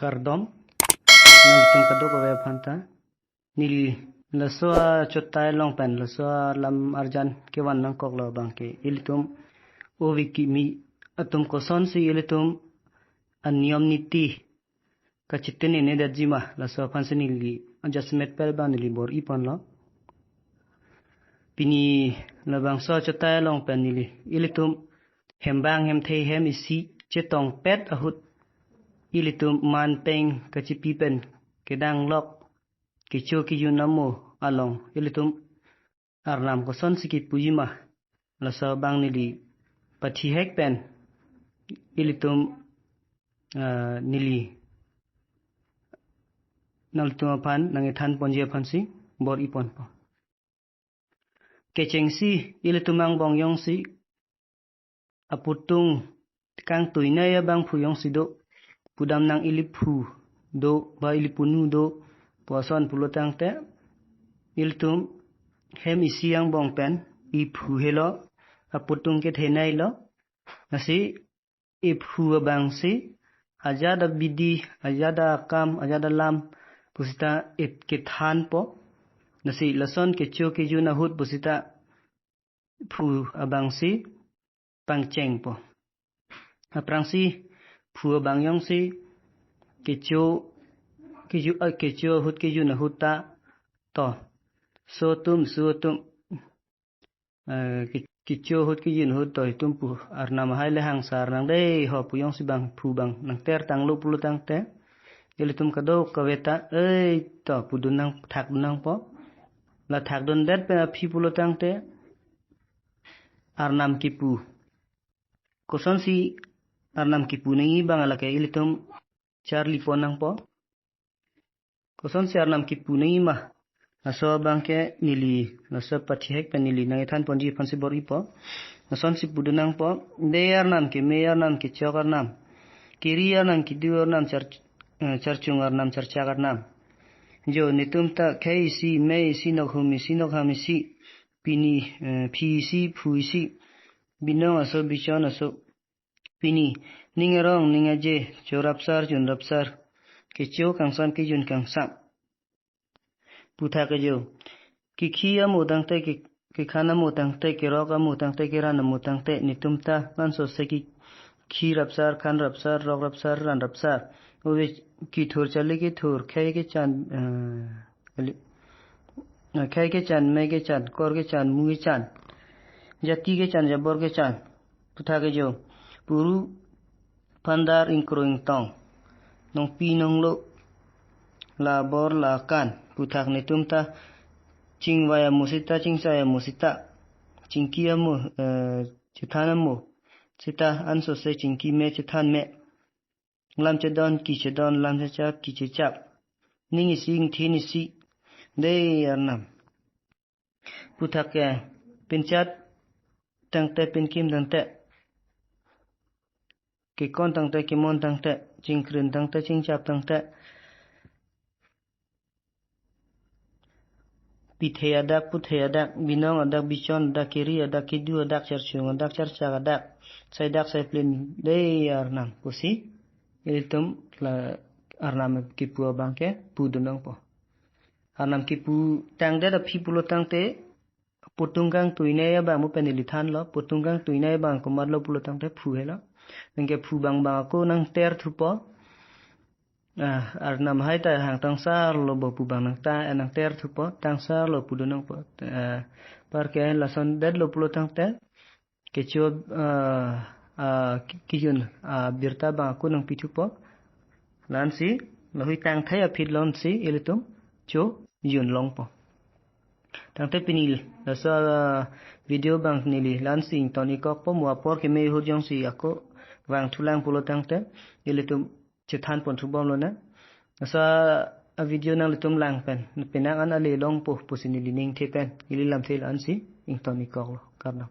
kardom nalitum kadok awe phanta nili laswa chotai long pen laswa lam arjan ke wan nang kok lo bang ke ilitum oviki mi atum ko son si ilitum anyom niti kachitene ne dajima laswa phanse nili adjustment pel bang nili bor ipon lo pini labang so chotai long pen nili ilitum hembang hem thei hem isi chetong pet ahut ilitum man peng kachipi pen kedang lok kicho kiyun namo along ilitum arnam ko son sikit pujima lasa bang nili pathi hek pen ilitum nili naltum apan nangethan ponje phansi bor ipon po kechengsi ilitumang bong yong si aputung kang tuinaya bang phuyong sido pudam nang ilipu do ba ilipunu do puason pulutang te ilitum hem isiang bong pen iphu helo aputung ke thenai lo nasi iphu bang si ajada bidi ajada kam ajada lam pusita it ke than po nasi lason ke cho ke juna hut pusita phu abang si pangcheng po aprang si phu abang yong si kecho hut ke juna huta to so tum kecho hut ke jun hut to tum pu arna mahai le hang sar nang dei ho pu yong si bang phu bang nang ter tang lu pulu tang te ele tum kado kaweta ei to pu dunang thak dunang po la thak don det pe phi pulu tang te arnam ki pu koson si arnam ki pu nei bang ala ke ele tum Charlie ponang po koson si arnam ki pu nei ma aso bangke nili nasa pathihek pen nili nangethan ponji phansi bor ipo nason si pudunang po deyar nam ke meyar nam ke chokar nam kiriya nam ki duor nam charchungar nam charchakar nam jo nitum ta khei si mei si nok hami si pini phi si phui si binong aso bichon aso pini ningerong ningaje chorapsar junrapsar kecho kangsan ke jun kangsam puta ke jo kikhia mudang te ki khana mudang te ki roga mudang te ki rana mudang te nitumta man so se ki khi rapsar khan rapsar rog rapsar ran rapsar obe ki thor chale ki thor khai ke chan me ke chan kor ke chan mu ke chan jati ke chan jabor ke chan puta ke jo puru pandar ingkroing tong nong pi nong lo la bor la kan putak nitumta chingwaya musita chingsaya musita chingkia mu chithana mu chita anso se chingki me chithan me lam chedon ki chedon lam chap ki chap ningi sing thini si de arnam putak ya pinchat tangte pinkim tangte ki kon tangte ki mon tangte chingkrin tangte chingchap tangte pithe adak puthe adak binong adak bichon adak kiri adak kidu adak charchung adak charchak adak saidak saiplin de arnam pusi ilitum la arnam kipu bangke pudunong po arnam kipu tangde da phipulo tangte putunggang tuine ya bang mo penilithan lo putunggang tuine bang ko marlo pulo tangte phu hela nangke phu bang ko nang ter thupo arnam hai ta hang tangsar lo bo pu bang nang ta nang ter thupo tangsar lo pu dunang po par ke lason ded lo pulo tang te ke cho kijun birta bang ko nang pitu po lan si lo hui tang thai a phit lon si elitum cho yun long po tang te pinil laso video bang nili lan sing toni kok po mo por ke me hu jong si ako wang thulang pulo tang te elitum chithan pon thubom lo na asa a video nang lutum lang pen penang an ale long po pusinili ning the pen ili lam thel an si ing toni kok lo karna